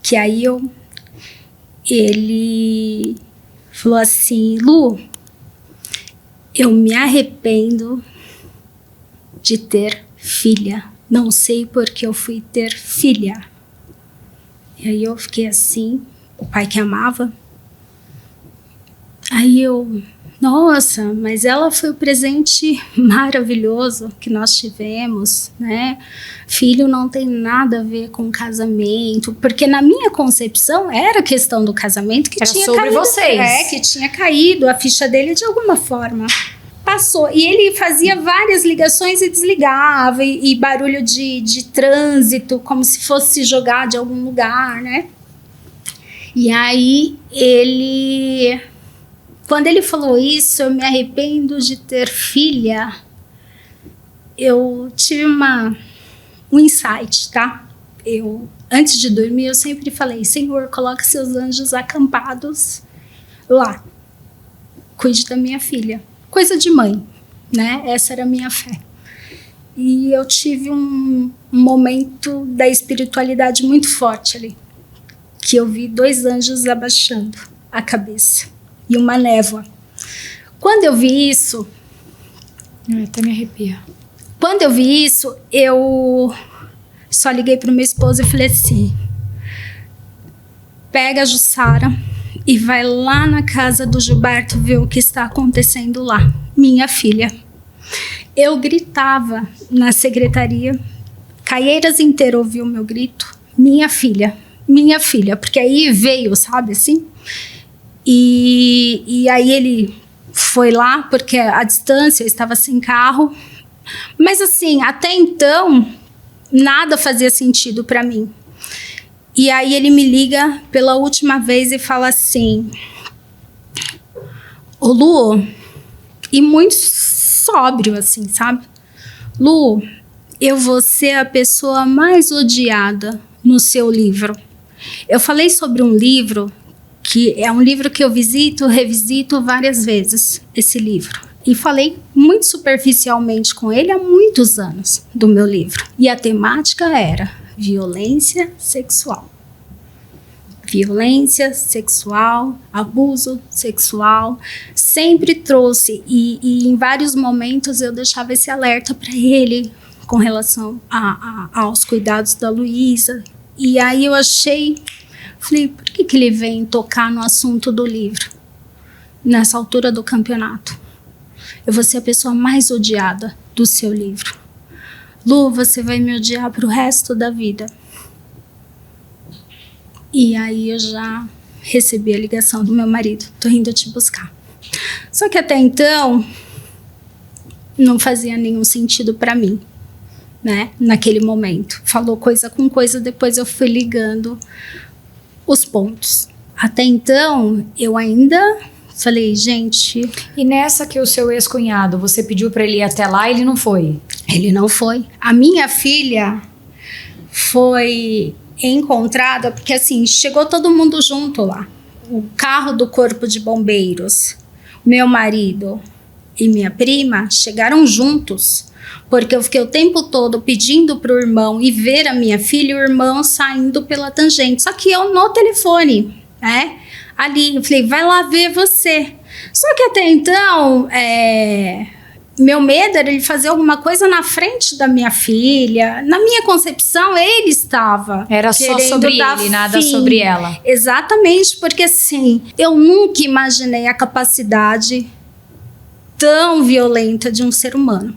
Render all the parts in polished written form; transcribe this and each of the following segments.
Que aí ele falou assim: Lu, eu me arrependo de ter filha. Não sei por que eu fui ter filha. E aí eu fiquei assim, o pai que amava. Aí nossa, mas ela foi o presente maravilhoso que nós tivemos, né? Filho não tem nada a ver com casamento, porque na minha concepção era a questão do casamento que era tinha sobre caído, vocês. que tinha caído a ficha dele de alguma forma. Passou, e ele fazia várias ligações e desligava, e barulho de trânsito, como se fosse jogar de algum lugar, né? E aí quando ele falou isso, eu me arrependo de ter filha, eu tive um insight, tá? Antes de dormir, eu sempre falei: Senhor, coloque seus anjos acampados lá, cuide da minha filha. Coisa de mãe, né? Essa era a minha fé. E eu tive um momento da espiritualidade muito forte ali, que eu vi 2 anjos abaixando a cabeça e uma névoa. Quando eu vi isso... Até me arrepia. Quando eu vi isso, eu só liguei para o meu esposo e falei assim: pega a Jussara e vai lá na casa do Gilberto ver o que está acontecendo lá. Minha filha. Eu gritava na secretaria, Caieiras inteiro ouviu o meu grito: minha filha, porque aí veio, sabe assim? E aí ele foi lá, porque a distância, eu estava sem carro, mas assim, até então, nada fazia sentido para mim. E aí ele me liga pela última vez e fala assim: ô Lu, e muito sóbrio assim, sabe? Lu, eu vou ser a pessoa mais odiada no seu livro. Eu falei sobre um livro, que é um livro que eu revisito várias vezes, esse livro. E falei muito superficialmente com ele há muitos anos do meu livro. E a temática era violência sexual. Violência sexual, abuso sexual, sempre trouxe, e em vários momentos eu deixava esse alerta para ele com relação aos cuidados da Luísa. E aí eu falei, por que ele vem tocar no assunto do livro nessa altura do campeonato? Eu vou ser a pessoa mais odiada do seu livro. Lu, você vai me odiar pro resto da vida. E aí eu já recebi a ligação do meu marido: tô indo te buscar. Só que até então não fazia nenhum sentido para mim, né? Naquele momento. Falou coisa com coisa, depois eu fui ligando os pontos. Até então eu ainda falei, gente... E nessa que o seu ex-cunhado, você pediu para ele ir até lá, ele não foi? Ele não foi. A minha filha foi encontrada, porque assim, chegou todo mundo junto lá. O carro do corpo de bombeiros, meu marido e minha prima chegaram juntos, porque eu fiquei o tempo todo pedindo pro irmão ir ver a minha filha e o irmão saindo pela tangente. Só que eu no telefone, né? Ali, eu falei, vai lá ver você. Só que até então, meu medo era ele fazer alguma coisa na frente da minha filha. Na minha concepção, ele estava era só sobre ele, nada sobre ela. Exatamente, porque assim, eu nunca imaginei a capacidade tão violenta de um ser humano,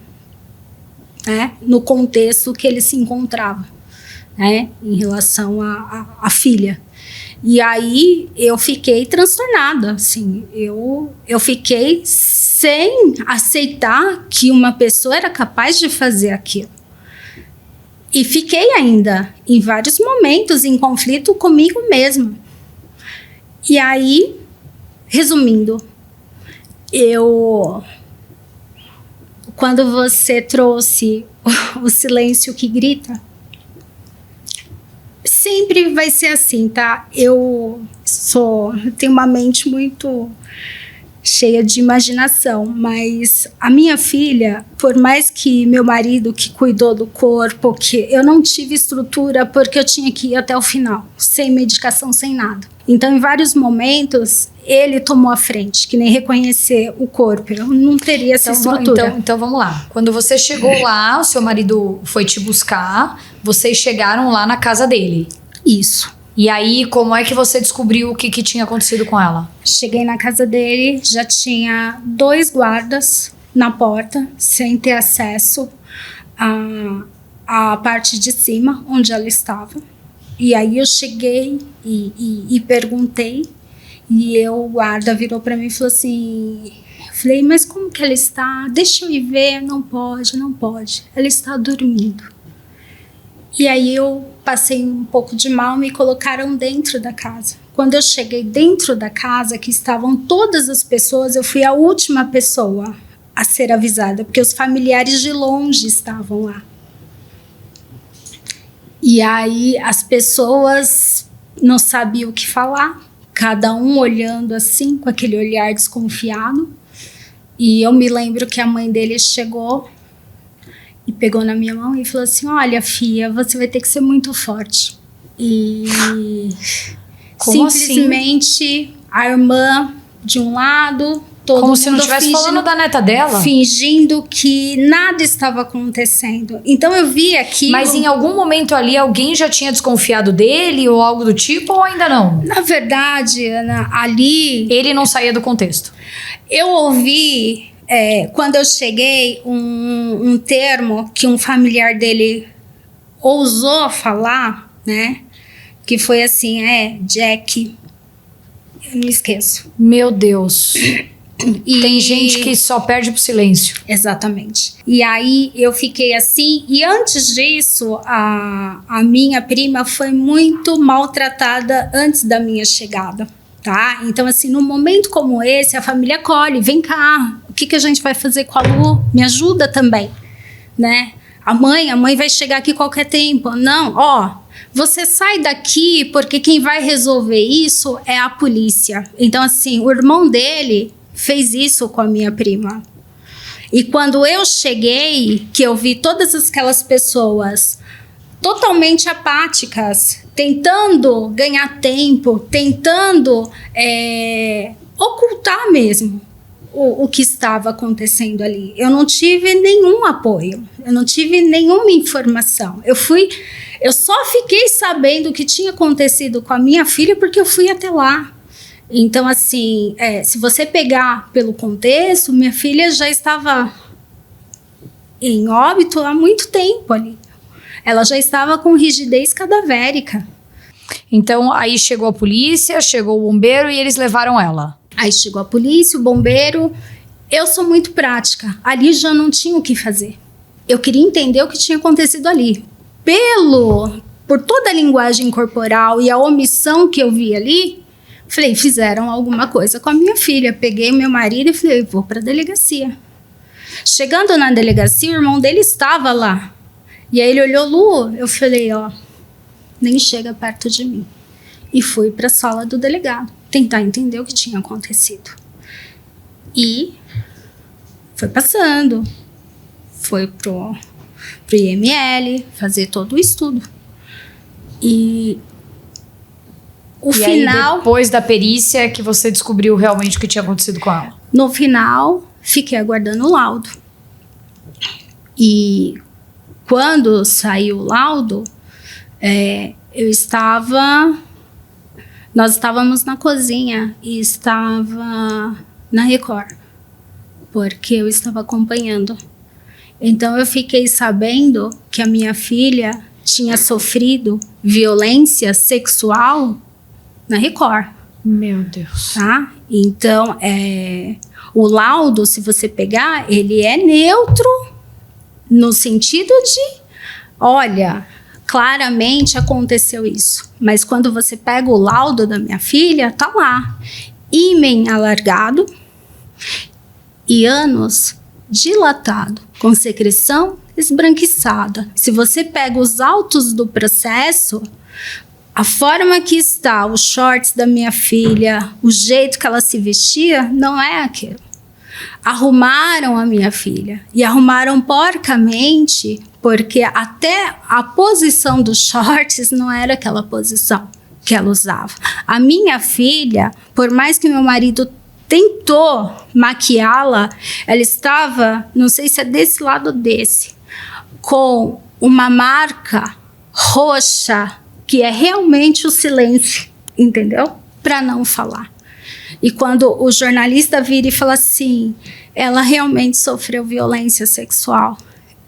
né? No contexto que ele se encontrava, né? Em relação à filha. E aí eu fiquei transtornada, assim, eu fiquei sem aceitar que uma pessoa era capaz de fazer aquilo. E fiquei ainda, em vários momentos, em conflito comigo mesma. E aí, resumindo, quando você trouxe o silêncio que grita, sempre vai ser assim, tá? Eu tenho uma mente muito cheia de imaginação, mas a minha filha, por mais que meu marido que cuidou do corpo, que eu não tive estrutura porque eu tinha que ir até o final, sem medicação, sem nada. Então, em vários momentos, ele tomou a frente, que nem reconhecer o corpo. Eu não teria essa estrutura. Então, vamos lá. Quando você chegou lá, o seu marido foi te buscar, vocês chegaram lá na casa dele. Isso. E aí, como é que você descobriu o que tinha acontecido com ela? Cheguei na casa dele, já tinha 2 guardas na porta, sem ter acesso à parte de cima, onde ela estava. E aí eu cheguei e perguntei, e o guarda virou para mim e falou assim... Falei, mas como que ela está? Deixa eu ir ver. Não pode, não pode. Ela está dormindo. E aí eu passei um pouco de mal, me colocaram dentro da casa. Quando eu cheguei dentro da casa, que estavam todas as pessoas, eu fui a última pessoa a ser avisada, porque os familiares de longe estavam lá. E aí as pessoas não sabiam o que falar, cada um olhando assim, com aquele olhar desconfiado. E eu me lembro que a mãe dele chegou e pegou na minha mão e falou assim, olha, filha, você vai ter que ser muito forte. E como simplesmente assim? A irmã de um lado, todo como mundo se não estivesse falando da neta dela? Fingindo que nada estava acontecendo. Então eu vi aquilo... Mas em algum momento ali alguém já tinha desconfiado dele ou algo do tipo ou ainda não? Na verdade, Ana, ali... Ele não saía do contexto. Eu ouvi... quando eu cheguei, um termo que um familiar dele ousou falar, né? Que foi assim, Jack. Eu não esqueço. Meu Deus. Tem gente que só perde pro silêncio. Exatamente. E aí eu fiquei assim, e antes disso, a minha prima foi muito maltratada antes da minha chegada. Tá? Então, assim, num momento como esse, a família acolhe, vem cá, o que a gente vai fazer com a Lu? Me ajuda também, né? A mãe vai chegar aqui qualquer tempo. Não, você sai daqui porque quem vai resolver isso é a polícia. Então, assim, o irmão dele fez isso com a minha prima. E quando eu cheguei, que eu vi todas aquelas pessoas totalmente apáticas, tentando ganhar tempo, tentando ocultar mesmo o que estava acontecendo ali. Eu não tive nenhum apoio, eu não tive nenhuma informação. Eu só fiquei sabendo o que tinha acontecido com a minha filha porque eu fui até lá. Então, assim, se você pegar pelo contexto, minha filha já estava em óbito há muito tempo ali. Ela já estava com rigidez cadavérica. Então, aí chegou a polícia, chegou o bombeiro e eles levaram ela. Aí chegou a polícia, o bombeiro. Eu sou muito prática. Ali já não tinha o que fazer. Eu queria entender o que tinha acontecido ali. Por toda a linguagem corporal e a omissão que eu vi ali, falei, fizeram alguma coisa com a minha filha. Peguei meu marido e falei, vou para a delegacia. Chegando na delegacia, o irmão dele estava lá. E aí ele olhou, Lu, eu falei, nem chega perto de mim. E fui para a sala do delegado, tentar entender o que tinha acontecido. E foi passando, foi pro IML, fazer todo o estudo. E final... Aí depois da perícia que você descobriu realmente o que tinha acontecido com ela? No final, fiquei aguardando o laudo. E quando saiu o laudo, nós estávamos na cozinha e estava na Record, porque eu estava acompanhando. Então eu fiquei sabendo que a minha filha tinha sofrido violência sexual na Record. Meu Deus. Tá? Então, o laudo, se você pegar, ele é neutro no sentido de, olha, claramente aconteceu isso. Mas quando você pega o laudo da minha filha, tá lá. Ímen alargado e ânus dilatado, com secreção esbranquiçada. Se você pega os autos do processo, A forma que está os shorts da minha filha, o jeito que ela se vestia, não é aquilo. Arrumaram a minha filha e arrumaram porcamente, porque até a posição dos shorts não era aquela posição que ela usava. A minha filha, por mais que meu marido tentou maquiá-la, ela estava, não sei se é desse lado ou desse, com uma marca roxa, que é realmente o silêncio, entendeu? Para não falar. E quando o jornalista vira e fala assim, ela realmente sofreu violência sexual.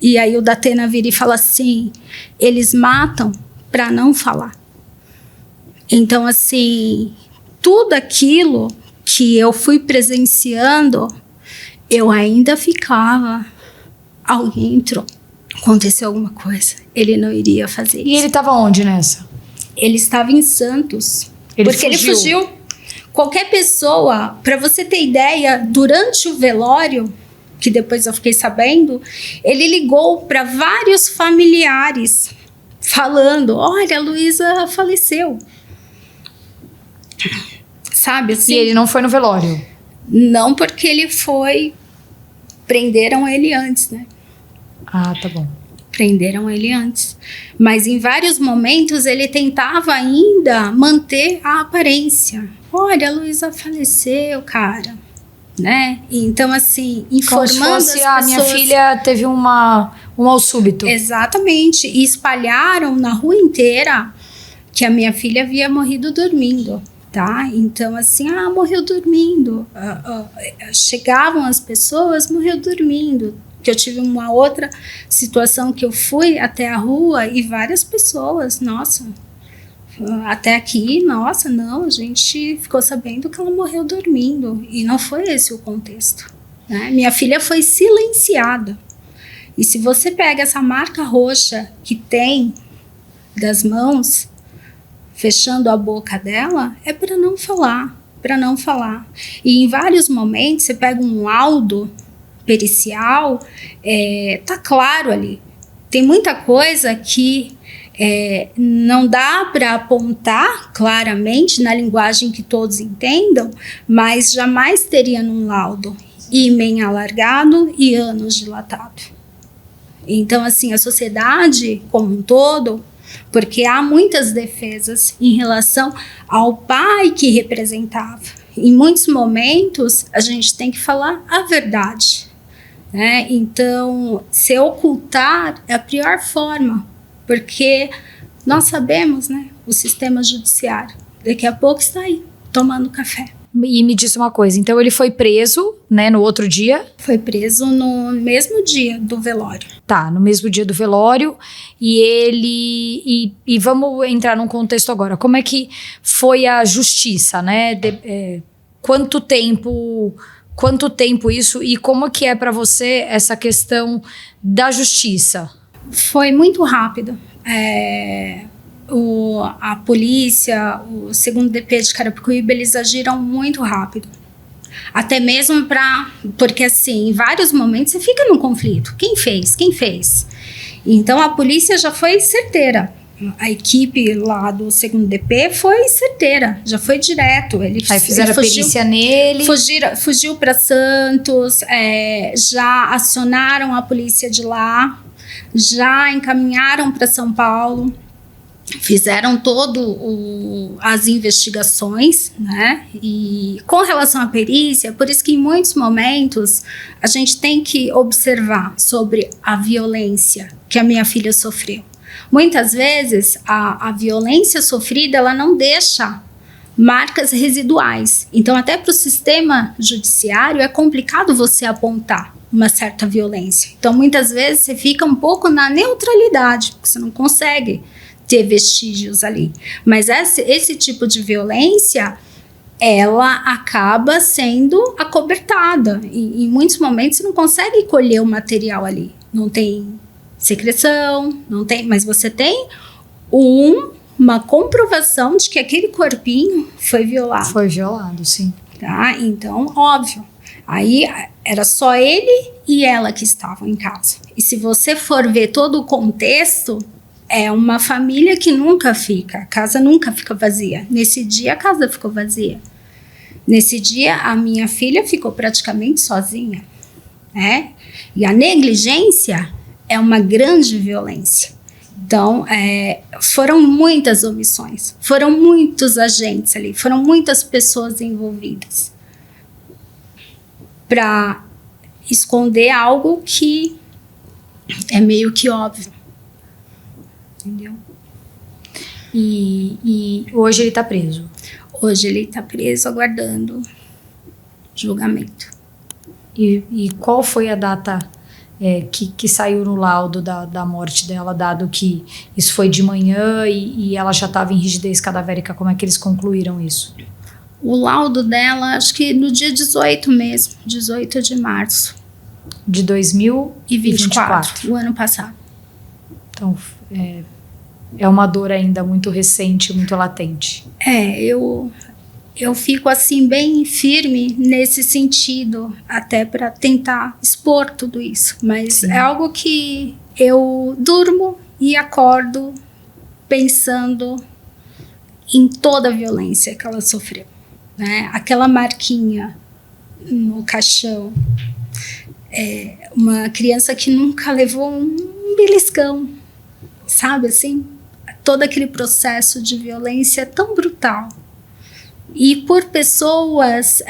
E aí o Datena vira e fala assim, eles matam para não falar. Então, assim, tudo aquilo que eu fui presenciando, eu ainda ficava, alguém entrou, aconteceu alguma coisa, ele não iria fazer isso. E ele estava onde nessa? Ele estava em Santos, porque ele fugiu. Qualquer pessoa, para você ter ideia, durante o velório, que depois eu fiquei sabendo, ele ligou para vários familiares, falando, olha, a Luísa faleceu. Sabe assim? E ele não foi no velório? Não, porque ele foi... Prenderam ele antes, né? Ah, tá bom. Prenderam ele antes. Mas em vários momentos ele tentava ainda manter a aparência. Olha, a Luísa faleceu, cara. Né? Então, assim, informando como se fosse, as pessoas... minha filha teve um mal súbito. Exatamente. E espalharam na rua inteira que a minha filha havia morrido dormindo. Tá? Então, assim, morreu dormindo. Chegavam as pessoas, morreu dormindo. Que eu tive uma outra situação que eu fui até a rua e várias pessoas, nossa, até aqui, nossa, não, a gente ficou sabendo que ela morreu dormindo. E não foi esse o contexto. Né? Minha filha foi silenciada. E se você pega essa marca roxa que tem das mãos, fechando a boca dela, é para não falar, para não falar. E em vários momentos, você pega um laudo pericial, tá claro ali. Tem muita coisa que não dá para apontar claramente na linguagem que todos entendam, mas jamais teria num laudo ímen alargado e ânus dilatado. Então, assim, a sociedade como um todo, porque há muitas defesas em relação ao pai que representava. Em muitos momentos, a gente tem que falar a verdade. Né? Então, se ocultar é a pior forma, porque nós sabemos, né, o sistema judiciário, daqui a pouco está aí, tomando café. E me diz uma coisa, então ele foi preso, né, no outro dia? Foi preso no mesmo dia do velório. Tá, no mesmo dia do velório, e vamos entrar num contexto agora, como é que foi a justiça, né, quanto tempo isso, e como que é para você essa questão da justiça? Foi muito rápido. A polícia, o 2º DP de Carapicuíba, eles agiram muito rápido. Até mesmo porque assim, em vários momentos você fica num conflito. Quem fez? Quem fez? Então a polícia já foi certeira. A equipe lá do 2º DP foi certeira, já foi direto. Aí fizeram a perícia nele. Fugiu para Santos, já acionaram a polícia de lá, já encaminharam para São Paulo, fizeram as investigações, né? E com relação à perícia, por isso que em muitos momentos a gente tem que observar sobre a violência que a minha filha sofreu. Muitas vezes a violência sofrida ela não deixa marcas residuais. Então, até para o sistema judiciário é complicado você apontar uma certa violência. Então, muitas vezes você fica um pouco na neutralidade, porque você não consegue ter vestígios ali. Mas esse tipo de violência, ela acaba sendo acobertada. E em muitos momentos você não consegue colher o material ali. Não tem secreção, não tem, mas você tem uma comprovação de que aquele corpinho foi violado. Foi violado, sim. Tá? Então, óbvio. Aí era só ele e ela que estavam em casa. E se você for ver todo o contexto, é uma família que nunca fica, a casa nunca fica vazia. Nesse dia, a casa ficou vazia. Nesse dia, a minha filha ficou praticamente sozinha, né? E a negligência é uma grande violência. Então, foram muitas omissões, foram muitos agentes ali, foram muitas pessoas envolvidas para esconder algo que é meio que óbvio. Entendeu? E hoje ele tá preso? Hoje ele tá preso aguardando julgamento. E qual foi a data que saiu no laudo da morte dela, dado que isso foi de manhã e ela já estava em rigidez cadavérica? Como é que eles concluíram isso? O laudo dela, acho que no dia 18 mesmo, 18 de março. De 2024. O ano passado. Então, é uma dor ainda muito recente, muito latente. Eu fico assim bem firme nesse sentido, até para tentar expor tudo isso. Mas Sim. É algo que eu durmo e acordo pensando em toda a violência que ela sofreu, né? Aquela marquinha no caixão, uma criança que nunca levou um beliscão, sabe assim? Todo aquele processo de violência tão brutal. E por pessoas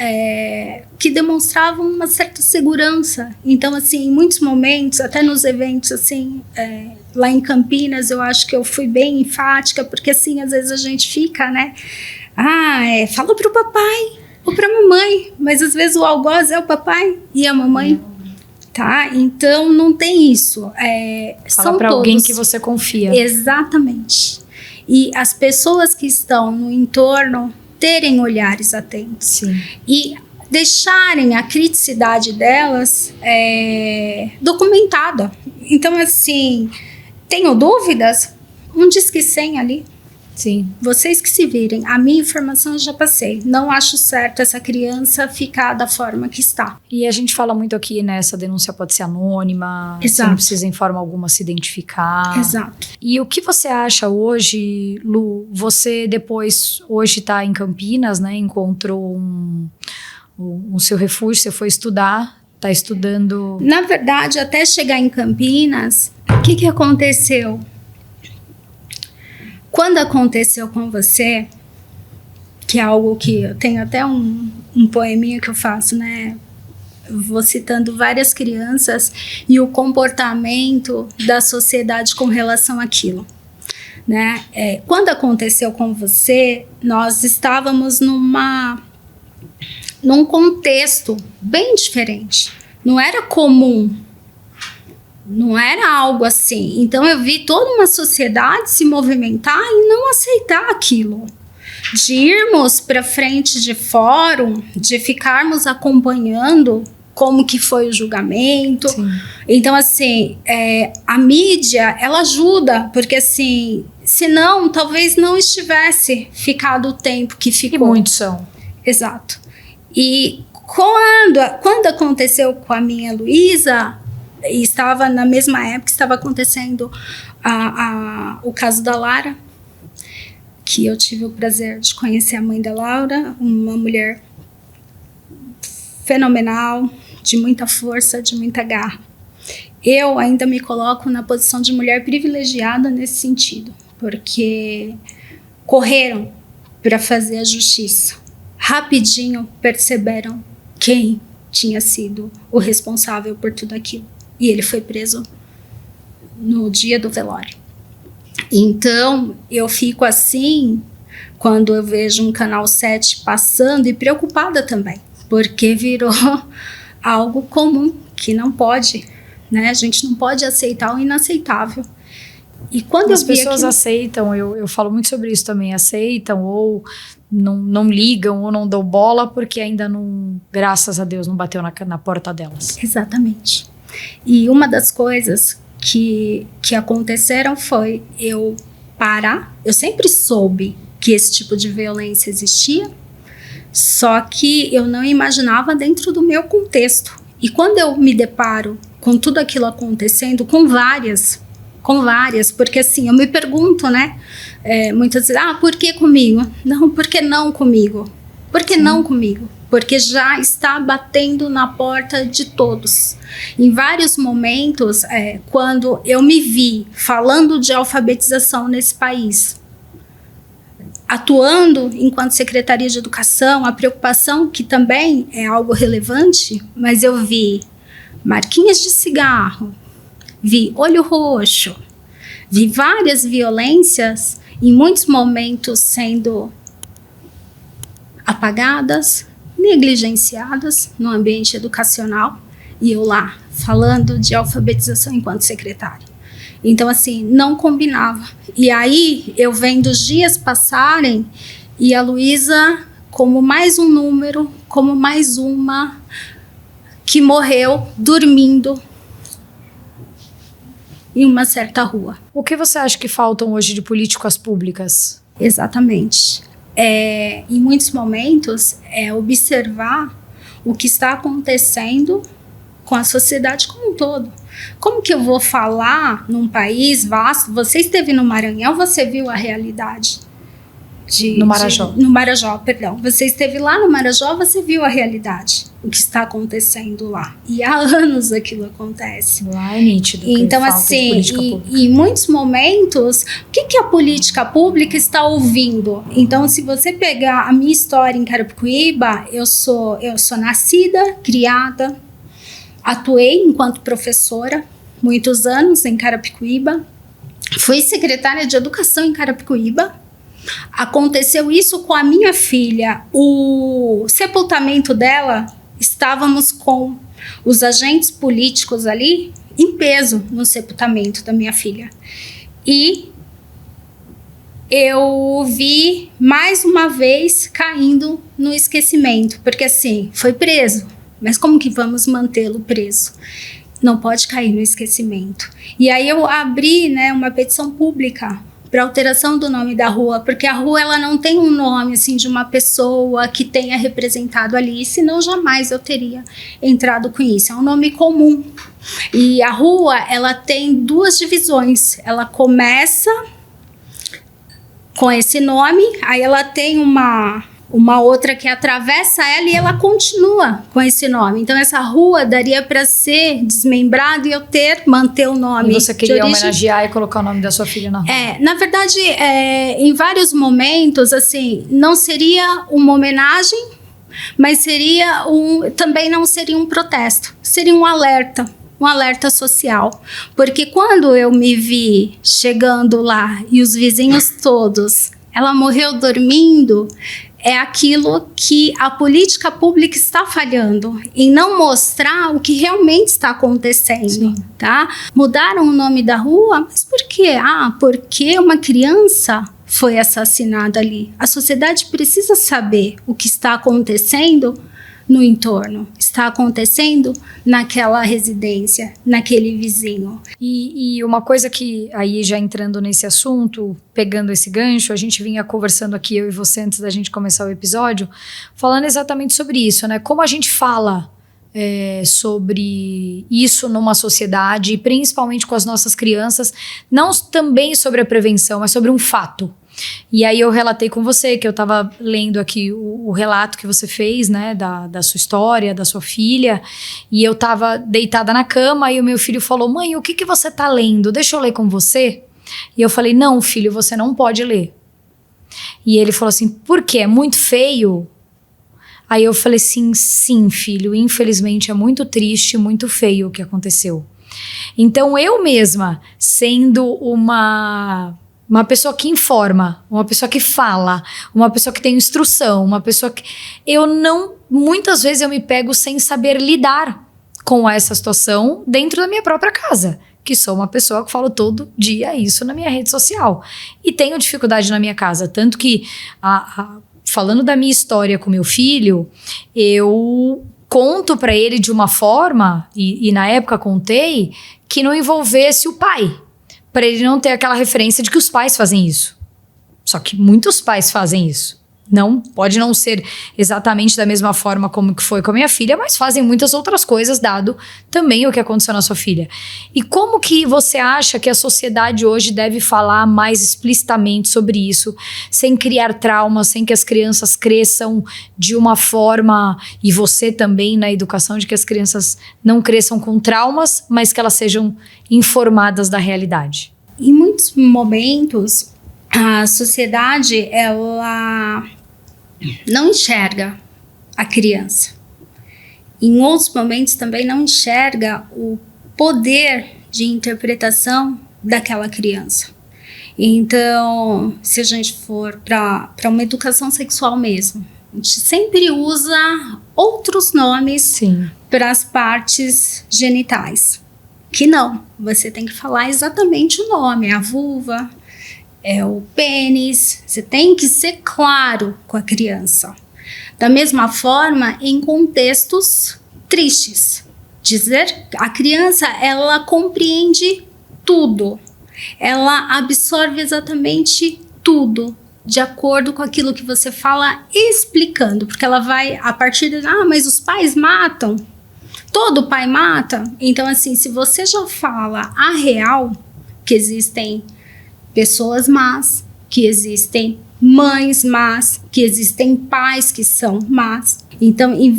que demonstravam uma certa segurança. Então, assim, em muitos momentos, até nos eventos, assim, lá em Campinas, eu acho que eu fui bem enfática, porque, assim, às vezes a gente fica, né? Fala pro papai ou pra mamãe, mas às vezes o algoz é o papai e a mamãe, tá? Então, não tem isso. Fala pra alguém que você confia. Exatamente. E as pessoas que estão no entorno terem olhares atentos. Sim. E deixarem a criticidade delas documentada. Então, assim, tenho dúvidas? Um disque 100 ali. Sim. Vocês que se virem. A minha informação eu já passei. Não acho certo essa criança ficar da forma que está. E a gente fala muito aqui, né? Essa denúncia pode ser anônima. Exato. Você não precisa em forma alguma se identificar. Exato. E o que você acha hoje, Lu? Você depois, hoje tá em Campinas, né? Encontrou um seu refúgio, você foi estudar, tá estudando... Na verdade, até chegar em Campinas, o que aconteceu? Quando aconteceu com você, que é algo que eu tenho até um poeminha que eu faço, né? Eu vou citando várias crianças e o comportamento da sociedade com relação àquilo, né? Quando aconteceu com você, nós estávamos num contexto bem diferente. Não era comum. Não era algo assim. Então eu vi toda uma sociedade se movimentar e não aceitar aquilo. De irmos para frente de fórum, de ficarmos acompanhando como que foi o julgamento. Sim. Então, assim, a mídia, ela ajuda, porque assim, senão talvez não estivesse ficado o tempo que ficou. E muitos são. Exato. E quando aconteceu com a minha Luísa, e estava na mesma época, estava acontecendo o caso da Lara, que eu tive o prazer de conhecer a mãe da Laura, uma mulher fenomenal, de muita força, de muita garra. Eu ainda me coloco na posição de mulher privilegiada nesse sentido, porque correram para fazer a justiça. Rapidinho perceberam quem tinha sido o responsável por tudo aquilo. E ele foi preso no dia do velório. Então, eu fico assim quando eu vejo um Canal 7 passando e preocupada também, porque virou algo comum, que não pode, né? A gente não pode aceitar o inaceitável. E quando as pessoas aceitam, eu falo muito sobre isso também, aceitam ou não ligam ou não dão bola porque ainda não, graças a Deus, não bateu na porta delas. Exatamente. E uma das coisas que aconteceram foi eu parar. Eu sempre soube que esse tipo de violência existia, só que eu não imaginava dentro do meu contexto. E quando eu me deparo com tudo aquilo acontecendo, com várias com várias, porque assim, eu me pergunto, né, muitas vezes, por que comigo? Não, por que não comigo? Por que não comigo? Porque já está batendo na porta de todos. Em vários momentos, quando eu me vi falando de alfabetização nesse país, atuando enquanto Secretaria de Educação, a preocupação, que também é algo relevante, mas eu vi marquinhas de cigarro, vi olho roxo, vi várias violências, em muitos momentos sendo apagadas, negligenciadas no ambiente educacional, e eu lá falando de alfabetização enquanto secretária. Então, assim, não combinava. E aí, eu vendo os dias passarem e a Luísa como mais um número, como mais uma que morreu dormindo em uma certa rua. O que você acha que faltam hoje de políticas públicas? Exatamente. Em muitos momentos, observar o que está acontecendo com a sociedade como um todo. Como que eu vou falar num país vasto? Você esteve no Maranhão, você viu a realidade. No Marajó. No Marajó, perdão. Você esteve lá no Marajó, você viu a realidade, o que está acontecendo lá. E há anos aquilo acontece. Lá é nítido. Então, assim, em muitos momentos, o que a política pública está ouvindo? Então, se você pegar a minha história em Carapicuíba, eu sou nascida, criada, atuei enquanto professora, muitos anos em Carapicuíba, fui secretária de Educação em Carapicuíba. Aconteceu isso com a minha filha. O sepultamento dela, estávamos com os agentes políticos ali em peso no sepultamento da minha filha. E eu vi mais uma vez caindo no esquecimento, porque assim, foi preso, mas como que vamos mantê-lo preso? Não pode cair no esquecimento. E aí eu abri, né, uma petição pública para alteração do nome da rua, porque a rua ela não tem um nome assim de uma pessoa que tenha representado ali, senão jamais eu teria entrado com isso. É um nome comum. E a rua ela tem duas divisões. Ela começa com esse nome, aí ela tem uma outra que atravessa ela e ela continua com esse nome. Então, essa rua daria para ser desmembrada e eu manter o nome. E você queria homenagear e colocar o nome da sua filha na rua? Na verdade, em vários momentos, assim, não seria uma homenagem, mas também não seria um protesto, seria um alerta social. Porque quando eu me vi chegando lá e os vizinhos todos, ela morreu dormindo, é aquilo que a política pública está falhando, em não mostrar o que realmente está acontecendo, tá? Mudaram o nome da rua, mas por quê? Porque uma criança foi assassinada ali. A sociedade precisa saber o que está acontecendo no entorno, está acontecendo naquela residência, naquele vizinho. E uma coisa que, aí já entrando nesse assunto, pegando esse gancho, a gente vinha conversando aqui, eu e você, antes da gente começar o episódio, falando exatamente sobre isso, né? Como a gente fala sobre isso numa sociedade, principalmente com as nossas crianças, não também sobre a prevenção, mas sobre um fato. E aí eu relatei com você que eu estava lendo aqui o relato que você fez, né, da sua história, da sua filha, e eu estava deitada na cama e o meu filho falou: mãe, o que você está lendo? Deixa eu ler com você? E eu falei: não, filho, você não pode ler. E ele falou assim: por quê? É muito feio? Aí eu falei assim: sim, filho, infelizmente é muito triste, muito feio o que aconteceu. Então eu mesma, sendo uma pessoa que informa, uma pessoa que fala, uma pessoa que tem instrução, uma pessoa que... muitas vezes eu me pego sem saber lidar com essa situação dentro da minha própria casa, que sou uma pessoa que falo todo dia isso na minha rede social. E tenho dificuldade na minha casa, tanto que, falando da minha história com meu filho, eu conto para ele de uma forma, e na época contei, que não envolvesse o pai, para ele não ter aquela referência de que os pais fazem isso. Só que muitos pais fazem isso, Não, pode não ser exatamente da mesma forma como que foi com a minha filha, mas fazem muitas outras coisas, dado também o que aconteceu na sua filha. E como que você acha que a sociedade hoje deve falar mais explicitamente sobre isso, sem criar traumas, sem que as crianças cresçam de uma forma, e você também na educação, de que as crianças não cresçam com traumas, mas que elas sejam informadas da realidade? Em muitos momentos, a sociedade, ela não enxerga a criança. Em outros momentos também não enxerga o poder de interpretação daquela criança. Então, se a gente for para uma educação sexual mesmo, a gente sempre usa outros nomes para as partes genitais. Que não, você tem que falar exatamente o nome, a vulva, é o pênis, você tem que ser claro com a criança. Da mesma forma, em contextos tristes, dizer a criança, ela compreende tudo, ela absorve exatamente tudo, de acordo com aquilo que você fala, explicando, porque ela vai, a partir de, mas os pais matam, todo pai mata. Então assim, se você já fala a real, que existem pessoas más, que existem mães más, que existem pais que são más. Então, em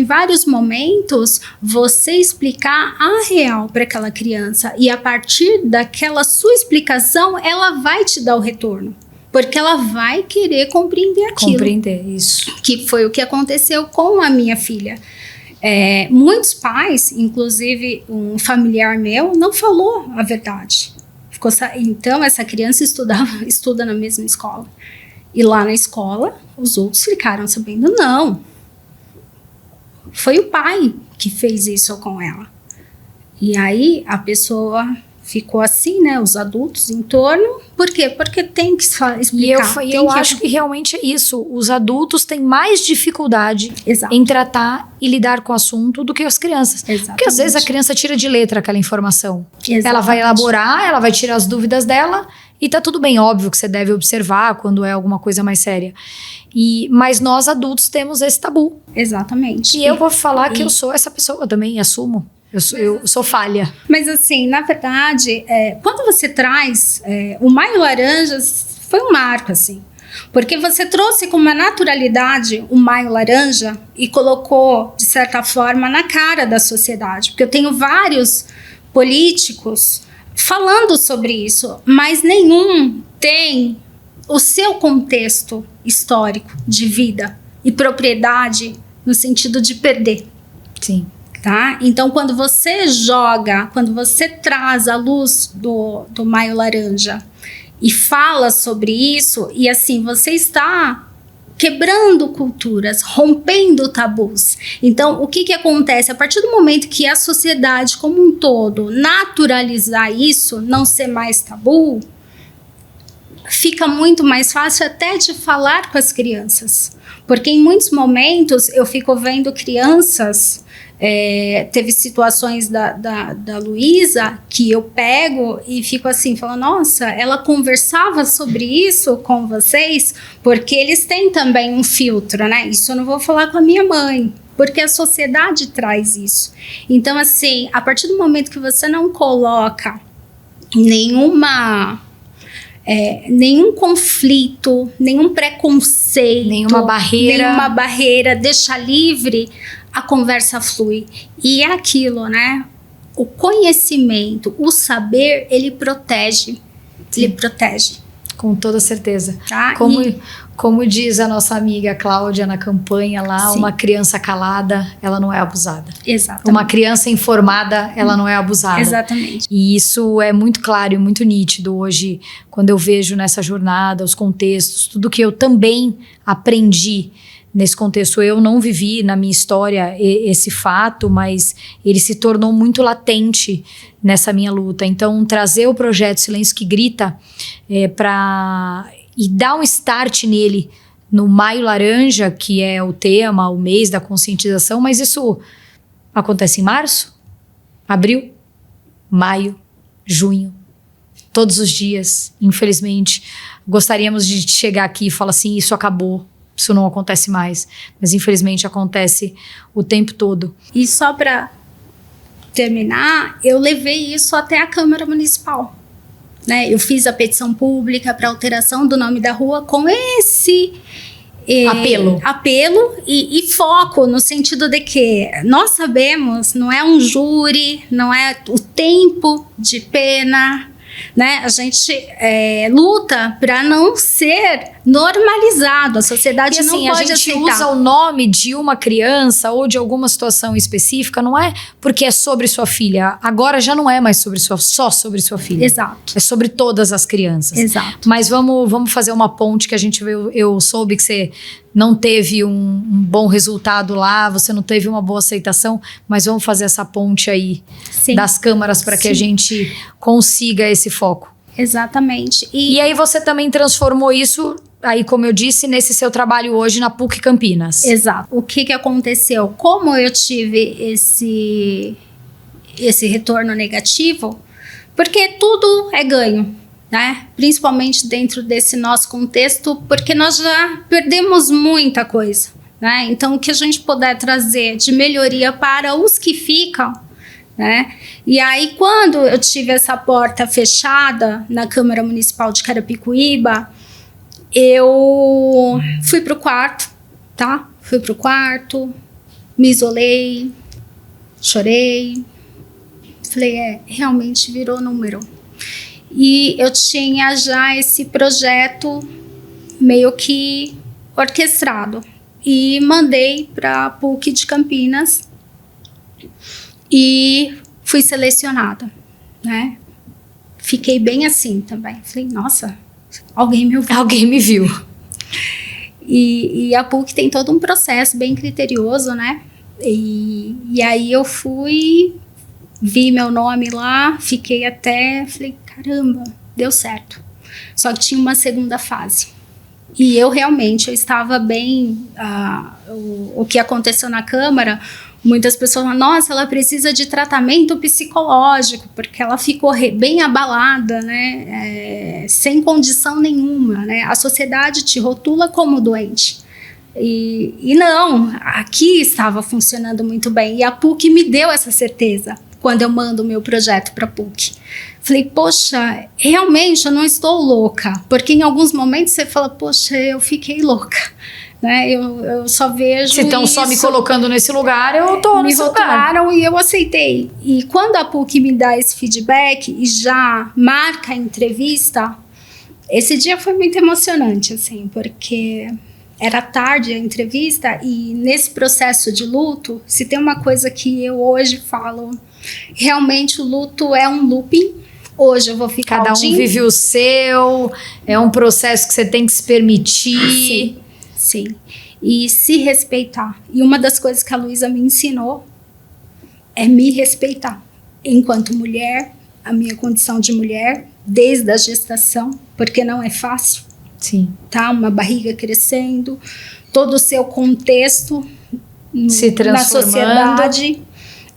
vários momentos, você explicar a real para aquela criança e a partir daquela sua explicação, ela vai te dar o retorno. Porque ela vai querer compreender aquilo. Compreender, isso. Que foi o que aconteceu com a minha filha. Muitos pais, inclusive um familiar meu, não falou a verdade. Então, essa criança estuda na mesma escola. E lá na escola, os outros ficaram sabendo, não. Foi o pai que fez isso com ela. E aí, a pessoa ficou assim, né? Os adultos em torno. Por quê? Porque tem que explicar. E eu acho que realmente é isso. Os adultos têm mais dificuldade em tratar e lidar com o assunto do que as crianças. Exatamente. Porque às vezes a criança tira de letra aquela informação. Exatamente. Ela vai elaborar, ela vai tirar as dúvidas dela e tá tudo bem. Óbvio que você deve observar quando é alguma coisa mais séria. Mas nós adultos temos esse tabu. Exatamente. E eu vou falar que eu sou essa pessoa, eu também assumo. Eu sou falha. Mas assim, na verdade, quando você traz o Maio Laranja, foi um marco, assim. Porque você trouxe com uma naturalidade o Maio Laranja e colocou, de certa forma, na cara da sociedade. Porque eu tenho vários políticos falando sobre isso, mas nenhum tem o seu contexto histórico de vida e propriedade no sentido de perder. Sim. Tá? Então, quando você traz a luz do Maio Laranja e fala sobre isso, e assim, você está quebrando culturas, rompendo tabus. Então, o que acontece? A partir do momento que a sociedade como um todo naturalizar isso, não ser mais tabu, fica muito mais fácil até de falar com as crianças. Porque em muitos momentos eu fico vendo crianças... teve situações da Luísa que eu pego e fico assim, falando, nossa, ela conversava sobre isso com vocês, porque eles têm também um filtro, né? Isso eu não vou falar com a minha mãe, porque a sociedade traz isso. Então, assim, a partir do momento que você não coloca nenhum conflito, nenhum preconceito, nenhuma barreira, deixa livre, a conversa flui. E é aquilo, né? O conhecimento, o saber, ele protege. Sim. Ele protege. Com toda certeza. Tá? Como diz a nossa amiga Cláudia na campanha lá, sim, uma criança calada, ela não é abusada. Exatamente. Uma criança informada, ela não é abusada. Exatamente. E isso é muito claro e muito nítido hoje, quando eu vejo nessa jornada, os contextos, tudo que eu também aprendi nesse contexto. Eu não vivi na minha história esse fato, mas ele se tornou muito latente nessa minha luta. Então, trazer o projeto Silêncio que Grita e dar um start nele no Maio Laranja, que é o tema, o mês da conscientização, mas isso acontece em março, abril, maio, junho. todos os dias, infelizmente. Gostaríamos de chegar aqui e falar assim, isso acabou, isso não acontece mais. Mas infelizmente acontece o tempo todo. E só para terminar, eu levei isso até a Câmara Municipal. Né? Eu fiz a petição pública para alteração do nome da rua com esse apelo e foco no sentido de que nós sabemos, não é um júri, não é o tempo de pena, né? A gente luta para não ser normalizado, a sociedade não pode aceitar. A gente usa o nome de uma criança ou de alguma situação específica, não é porque é sobre sua filha, agora já não é mais só sobre sua filha. Exato. É sobre todas as crianças. Exato. Mas vamos fazer uma ponte que a gente viu, eu soube que você não teve um bom resultado lá, você não teve uma boa aceitação, mas vamos fazer essa ponte aí das câmaras para que a gente consiga esse foco. Exatamente. E aí você também transformou isso, aí como eu disse, nesse seu trabalho hoje na PUC Campinas. Exato. O que aconteceu? Como eu tive esse retorno negativo, porque tudo é ganho, né? Principalmente dentro desse nosso contexto, porque nós já perdemos muita coisa, né? Então, o que a gente puder trazer de melhoria para os que ficam, né? E aí, quando eu tive essa porta fechada na Câmara Municipal de Carapicuíba, eu fui pro quarto, tá? Fui pro quarto, me isolei, chorei, falei, realmente virou número. E eu tinha já esse projeto meio que orquestrado e mandei para a PUC de Campinas e fui selecionada, né? Fiquei bem assim também. Falei, nossa, alguém me ouviu. Alguém me viu. E a PUC tem todo um processo bem criterioso, né? E aí eu fui, vi meu nome lá, fiquei até, falei, caramba, deu certo. Só que tinha uma segunda fase. E eu realmente, eu estava bem, o que aconteceu na Câmara, muitas pessoas falam, nossa, ela precisa de tratamento psicológico, porque ela ficou bem abalada, né, sem condição nenhuma, né, a sociedade te rotula como doente. E não, aqui estava funcionando muito bem, e a PUC me deu essa certeza, quando eu mando o meu projeto para a PUC. Falei, poxa, realmente eu não estou louca, porque em alguns momentos você fala, poxa, eu fiquei louca, né? Eu só vejo se estão só me colocando nesse lugar, eu tô nesse lugar. Me rotularam e eu aceitei. E quando a PUC me dá esse feedback e já marca a entrevista, esse dia foi muito emocionante, assim, porque era tarde a entrevista e nesse processo de luto, se tem uma coisa que eu hoje falo, realmente o luto é um looping. Hoje eu vou ficar cada um vive o seu, é um processo que você tem que se permitir. Sim. E se respeitar. E uma das coisas que a Luísa me ensinou é me respeitar. Enquanto mulher, a minha condição de mulher, desde a gestação, porque não é fácil. Sim. Tá? Uma barriga crescendo, todo o seu contexto se transformando. Na sociedade.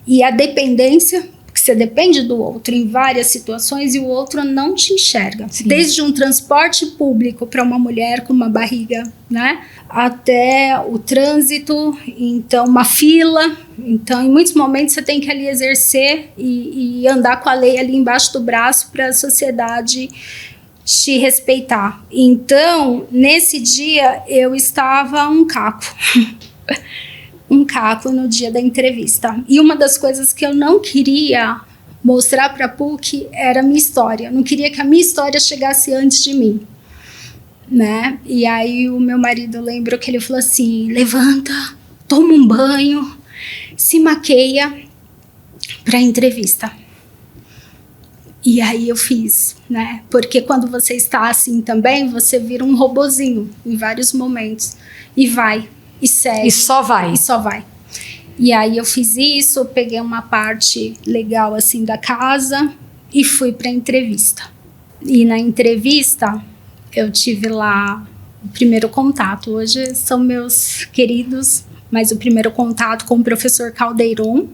E a dependência, porque você depende do outro em várias situações e o outro não te enxerga. Sim. Desde um transporte público para uma mulher com uma barriga, né? Até o trânsito, então uma fila. Então, em muitos momentos você tem que ali exercer e andar com a lei ali embaixo do braço para a sociedade te respeitar. Então, nesse dia, eu estava um caco. Um caco no dia da entrevista. E uma das coisas que eu não queria mostrar para a PUC era a minha história. Eu não queria que a minha história chegasse antes de mim, né? E aí o meu marido, lembro que ele falou assim, levanta, toma um banho, se maqueia para a entrevista. E aí eu fiz, né? Porque quando você está assim também, você vira um robozinho em vários momentos. E vai. E segue. E só vai. E só vai. E aí eu fiz isso, peguei uma parte legal assim da casa e fui para a entrevista. E na entrevista eu tive lá o primeiro contato. Hoje são meus queridos, mas o primeiro contato com o professor Caldeirão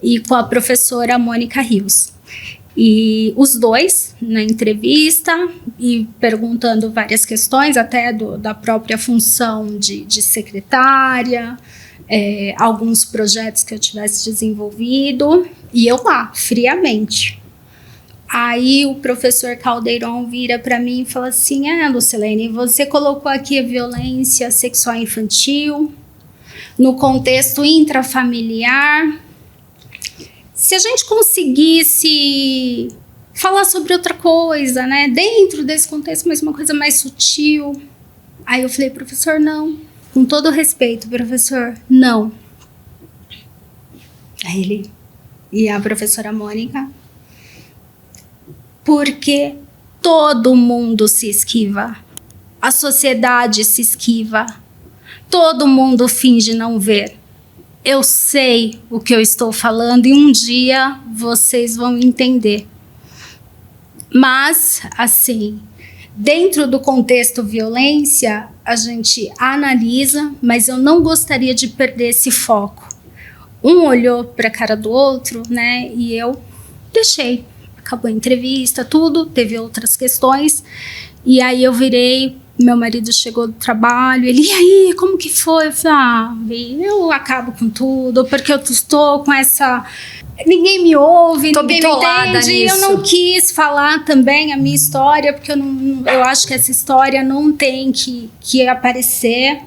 e com a professora Mônica Rios. E os dois na entrevista e perguntando várias questões, até da própria função de secretária, alguns projetos que eu tivesse desenvolvido, e eu lá, friamente. Aí o professor Caldeirão vira para mim e fala assim: Lucilene, você colocou aqui a violência sexual infantil no contexto intrafamiliar. Se a gente conseguisse falar sobre outra coisa, né, dentro desse contexto, mas uma coisa mais sutil. Aí eu falei: professor, não. Com todo respeito, professor, não. Aí ele e a professora Mônica: porque todo mundo se esquiva, a sociedade se esquiva, todo mundo finge não ver. Eu sei o que eu estou falando e um dia vocês vão entender. Mas, assim, dentro do contexto violência, a gente analisa, mas eu não gostaria de perder esse foco. Um olhou para a cara do outro, né? E eu deixei. Acabou a entrevista, tudo, teve outras questões. E aí eu virei, meu marido chegou do trabalho, ele: e aí, como que foi? Eu falei: eu acabo com tudo, porque eu estou com essa... Ninguém me ouve, ninguém me entende. E eu não quis falar também a minha história, porque eu acho que essa história não tem que aparecer.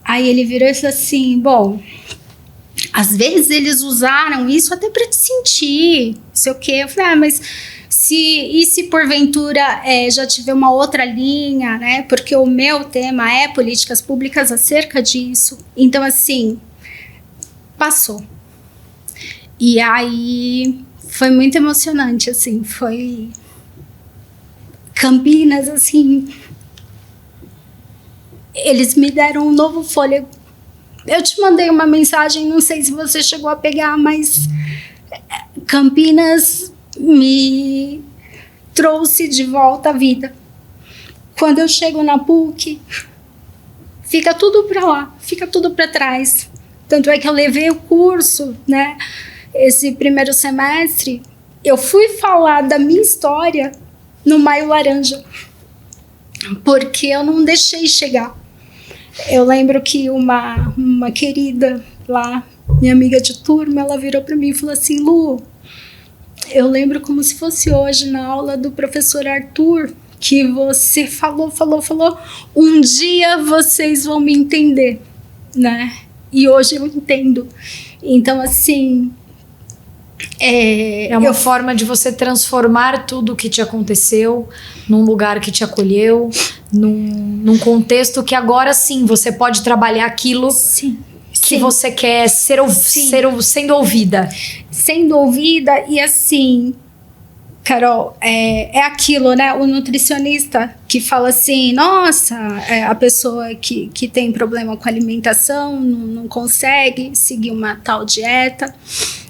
Aí ele virou e falou assim: bom, às vezes eles usaram isso até para te sentir, não sei o quê. Eu falei: mas se porventura já tiver uma outra linha, né? Porque o meu tema é políticas públicas acerca disso. Então, assim, passou. E aí foi muito emocionante, assim, foi Campinas, assim, eles me deram um novo fôlego. Eu te mandei uma mensagem, não sei se você chegou a pegar, mas Campinas me trouxe de volta à vida. Quando eu chego na PUC, fica tudo para lá, fica tudo para trás. Tanto é que eu levei o curso, né? Esse primeiro semestre, eu fui falar da minha história no Maio Laranja, porque eu não deixei chegar. Eu lembro que uma querida lá, minha amiga de turma, ela virou para mim e falou assim: Lu, eu lembro como se fosse hoje na aula do professor Arthur, que você falou, um dia vocês vão me entender, né? E hoje eu entendo. Então, assim... É uma forma de você transformar tudo o que te aconteceu num lugar que te acolheu, num contexto que agora sim você pode trabalhar aquilo que você quer sendo ouvida. Sendo ouvida e assim, Carol, é aquilo, né? O nutricionista que fala assim: nossa, a pessoa que tem problema com alimentação não consegue seguir uma tal dieta.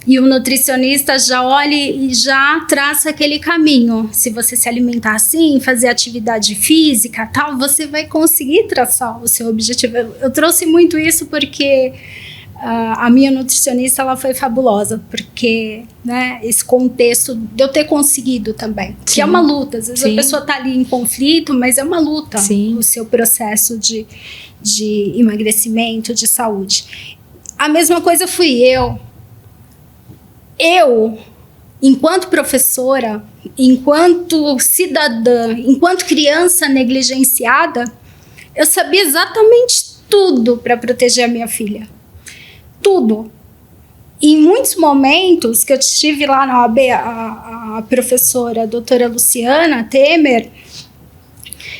E o nutricionista já olha e já traça aquele caminho. Se você se alimentar assim, fazer atividade física, tal, você vai conseguir traçar o seu objetivo. Eu trouxe muito isso porque a minha nutricionista, ela foi fabulosa, porque, né, esse contexto de eu ter conseguido também. Sim. Que é uma luta. Às vezes a pessoa está ali em conflito, mas é uma luta. Sim. O seu processo de emagrecimento, de saúde. A mesma coisa fui eu. Eu, enquanto professora, enquanto cidadã, enquanto criança negligenciada, eu sabia exatamente tudo para proteger a minha filha. Tudo. E em muitos momentos que eu estive lá na OAB, a professora, a doutora Luciana Temer,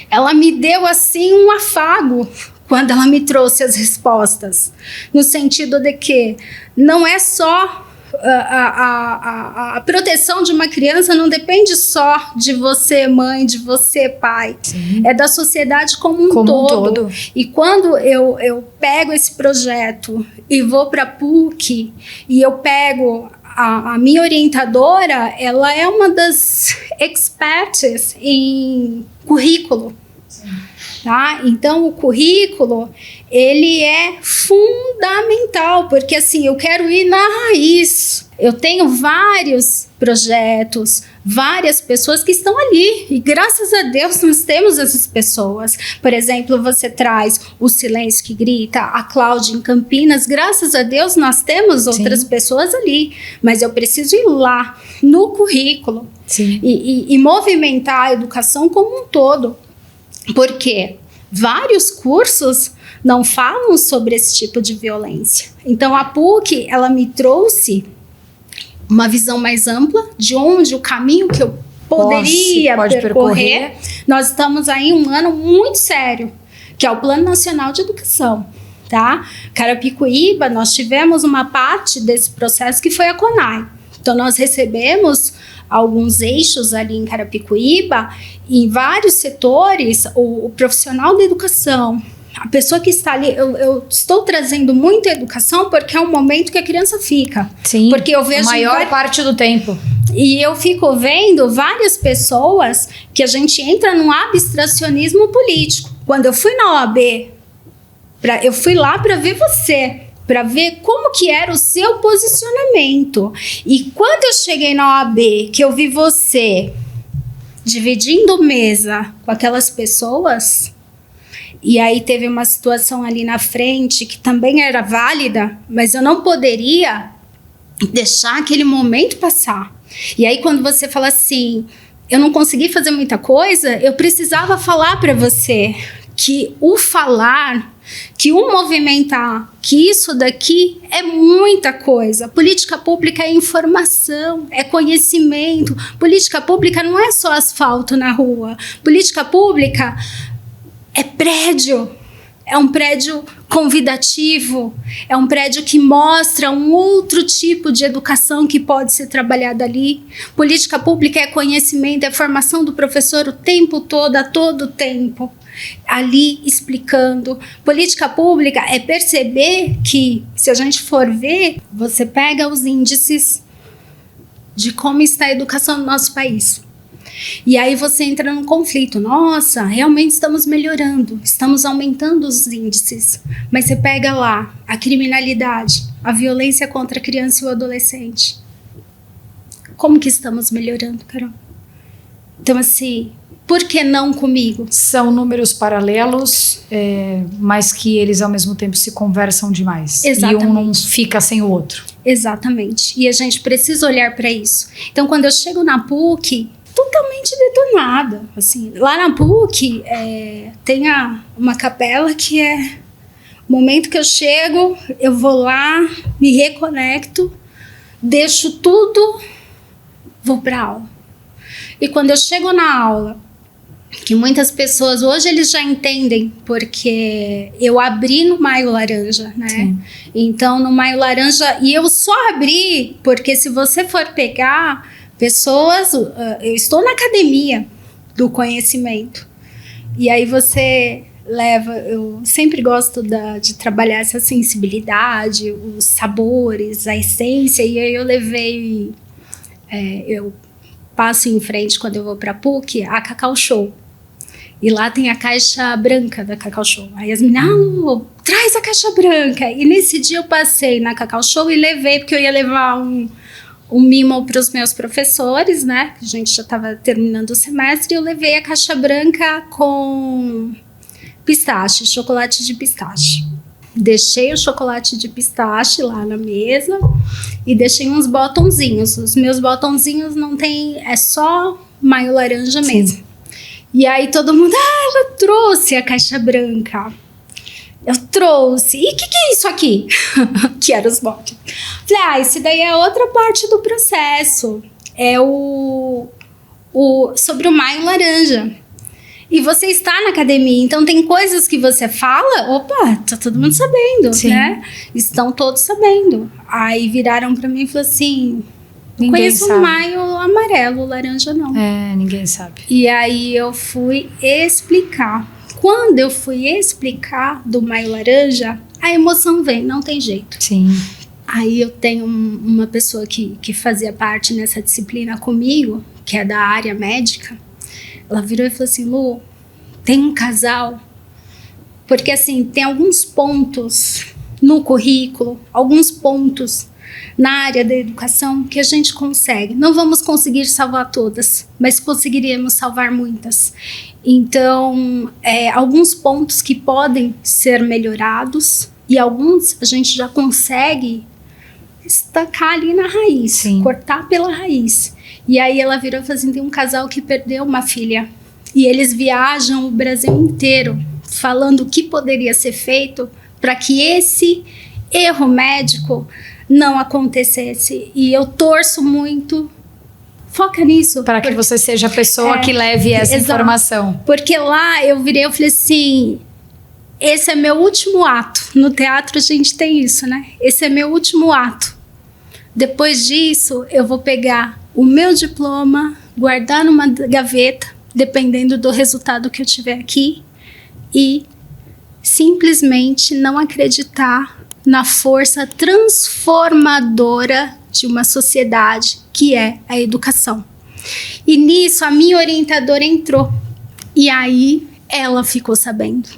ela me deu assim um afago quando ela me trouxe as respostas. No sentido de que não é só... A proteção de uma criança não depende só de você, mãe, de você, pai. Sim. É da sociedade como um todo. E quando eu pego esse projeto e vou para a PUC e eu pego a minha orientadora, ela é uma das experts em currículo. Tá? Então, o currículo, ele é fundamental, porque assim, eu quero ir na raiz. Eu tenho vários projetos, várias pessoas que estão ali, e graças a Deus nós temos essas pessoas. Por exemplo, você traz o Silêncio que Grita, a Cláudia em Campinas, graças a Deus nós temos outras pessoas ali, mas eu preciso ir lá, no currículo, e movimentar a educação como um todo, porque vários cursos não falam sobre esse tipo de violência. Então a PUC, ela me trouxe uma visão mais ampla de onde o caminho que eu poderia percorrer. Nós estamos aí um ano muito sério, que é o Plano Nacional de Educação, tá? Carapicuíba, nós tivemos uma parte desse processo que foi a CONAI. Então nós recebemos alguns eixos ali em Carapicuíba, em vários setores, o profissional da educação, a pessoa que está ali, eu estou trazendo muita educação porque é um momento que a criança fica. Sim, porque eu vejo a maior parte do tempo. E eu fico vendo várias pessoas que a gente entra num abstracionismo político. Quando eu fui na OAB, eu fui lá para ver você, para ver como que era o seu posicionamento. E quando eu cheguei na OAB, que eu vi você dividindo mesa com aquelas pessoas, e aí teve uma situação ali na frente que também era válida, mas eu não poderia deixar aquele momento passar. E aí quando você fala assim, eu não consegui fazer muita coisa, eu precisava falar para você que o falar, que o movimentar, que isso daqui é muita coisa. Política pública é informação, é conhecimento. Política pública não é só asfalto na rua. Política pública é prédio. É um prédio convidativo, é um prédio que mostra um outro tipo de educação que pode ser trabalhada ali. Política pública é conhecimento, é formação do professor o tempo todo, a todo tempo, ali explicando. Política pública é perceber que, se a gente for ver, você pega os índices de como está a educação no nosso país. E aí você entra num conflito. Nossa, realmente estamos melhorando, estamos aumentando os índices. Mas você pega lá a criminalidade, a violência contra a criança e o adolescente. Como que estamos melhorando, Carol? Então, assim, por que não comigo? São números paralelos, mas que eles ao mesmo tempo se conversam demais. Exatamente. E um não fica sem o outro. Exatamente. E a gente precisa olhar para isso. Então, quando eu chego na PUC, totalmente detonada, assim, lá na PUC tem uma capela que é o momento que eu chego, eu vou lá, me reconecto, deixo tudo, vou para aula. E quando eu chego na aula, que muitas pessoas hoje eles já entendem, porque eu abri no Maio Laranja, né? Sim. Então no Maio Laranja, e eu só abri porque se você for pegar pessoas, eu estou na academia do conhecimento. E aí você leva, eu sempre gosto de trabalhar essa sensibilidade, os sabores, a essência, e aí eu levei, eu passo em frente quando eu vou para a PUC, a Cacau Show. E lá tem a caixa branca da Cacau Show. Aí as meninas, traz a caixa branca. E nesse dia eu passei na Cacau Show e levei, porque eu ia levar um mimo para os meus professores, né? A gente já estava terminando o semestre, e eu levei a caixa branca com pistache, chocolate de pistache. Deixei o chocolate de pistache lá na mesa e deixei uns botãozinhos. Os meus botãozinhos não tem, é só Maio Laranja mesmo. Sim. E aí todo mundo, ela trouxe a caixa branca. Eu trouxe. E o que é isso aqui? Que eram os botes. Falei, esse daí é outra parte do processo. É sobre o Maio Laranja. E você está na academia, então tem coisas que você fala, opa, tá todo mundo sabendo, sim, né? Estão todos sabendo. Aí viraram pra mim e falaram assim, não conheço o Maio amarelo, laranja não. Ninguém sabe. E aí eu fui explicar. Quando eu fui explicar do Maio Laranja, a emoção vem, não tem jeito. Sim. Aí eu tenho uma pessoa que fazia parte nessa disciplina comigo, que é da área médica. Ela virou e falou assim, Lu, tem um casal, porque assim, tem alguns pontos no currículo, alguns pontos na área da educação que a gente consegue. Não vamos conseguir salvar todas, mas conseguiríamos salvar muitas. Então, alguns pontos que podem ser melhorados e alguns a gente já consegue estacar ali na raiz, Sim. cortar pela raiz. E aí ela virou e falou assim, tem um casal que perdeu uma filha e eles viajam o Brasil inteiro falando o que poderia ser feito para que esse erro médico não acontecesse. E eu torço muito, foca nisso. Para que você seja a pessoa que leve essa informação. Porque lá eu virei e falei assim, esse é meu último ato. No teatro a gente tem isso, né? Esse é meu último ato. Depois disso, eu vou pegar o meu diploma, guardar numa gaveta, dependendo do resultado que eu tiver aqui, e simplesmente não acreditar na força transformadora de uma sociedade que é a educação. E nisso a minha orientadora entrou. E aí ela ficou sabendo.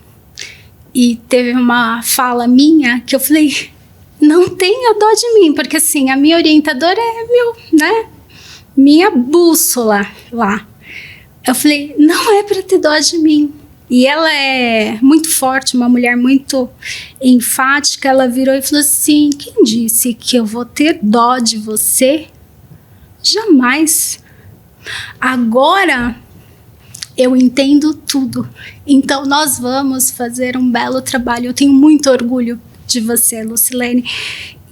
E teve uma fala minha que eu falei, não tenha dó de mim, porque assim, a minha orientadora é minha bússola lá. Eu falei, não é para ter dó de mim. E ela é muito forte, uma mulher muito enfática. Ela virou e falou assim, quem disse que eu vou ter dó de você? Jamais. Agora eu entendo tudo. Então nós vamos fazer um belo trabalho. Eu tenho muito orgulho de você, Lucilene.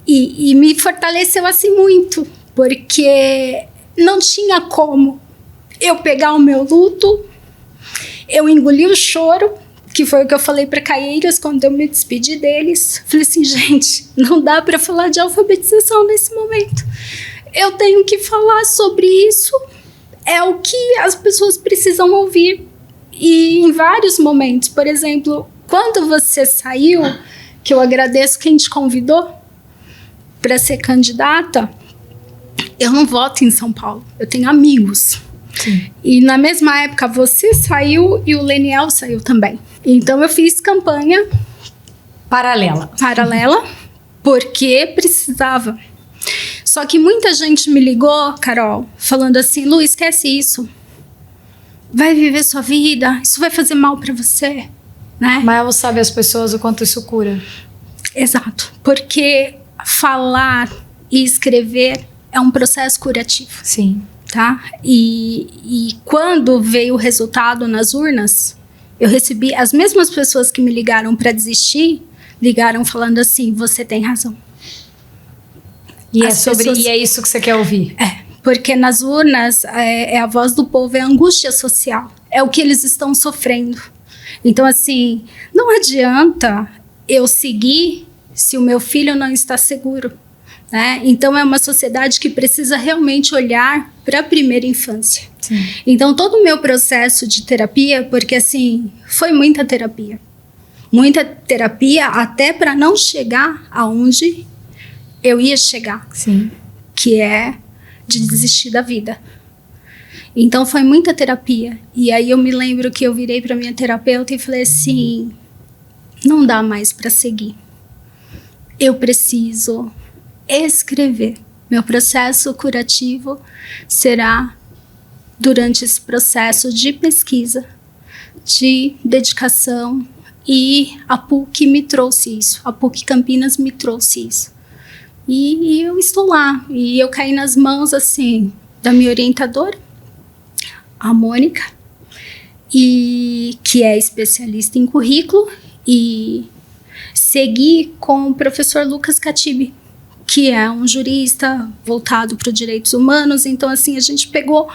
E me fortaleceu assim muito, porque não tinha como eu pegar o meu luto, eu engoli o choro, que foi o que eu falei para Caeiras quando eu me despedi deles. Falei assim, gente, não dá para falar de alfabetização nesse momento. Eu tenho que falar sobre isso, é o que as pessoas precisam ouvir. E em vários momentos, por exemplo, quando você saiu, que eu agradeço quem te convidou para ser candidata, eu não voto em São Paulo, eu tenho amigos. Sim. E na mesma época você saiu e o Leniel saiu também. Então eu fiz campanha paralela, porque precisava. Só que muita gente me ligou, Carol, falando assim, Lu, esquece isso. Vai viver sua vida, isso vai fazer mal para você, né? Mas sabe as pessoas o quanto isso cura. Exato, porque falar e escrever é um processo curativo. Sim. Tá? E quando veio o resultado nas urnas, eu recebi as mesmas pessoas que me ligaram para desistir, ligaram falando assim, você tem razão. E é isso que você quer ouvir. Porque nas urnas é a voz do povo, é a angústia social, é o que eles estão sofrendo. Então assim, não adianta eu seguir se o meu filho não está seguro. Né? Então é uma sociedade que precisa realmente olhar para a primeira infância. Sim. Então todo o meu processo de terapia, porque assim, foi muita terapia até para não chegar aonde eu ia chegar. Sim. Que é de desistir da vida. Então foi muita terapia. E aí eu me lembro que eu virei para minha terapeuta e falei assim, não dá mais para seguir. Eu preciso escrever. Meu processo curativo será durante esse processo de pesquisa, de dedicação, e a PUC me trouxe isso, a PUC Campinas me trouxe isso. E eu estou lá, e eu caí nas mãos, assim, da minha orientadora, a Mônica, que é especialista em currículo, e segui com o professor Lucas Catibe, que é um jurista voltado para os direitos humanos. Então, assim, a gente pegou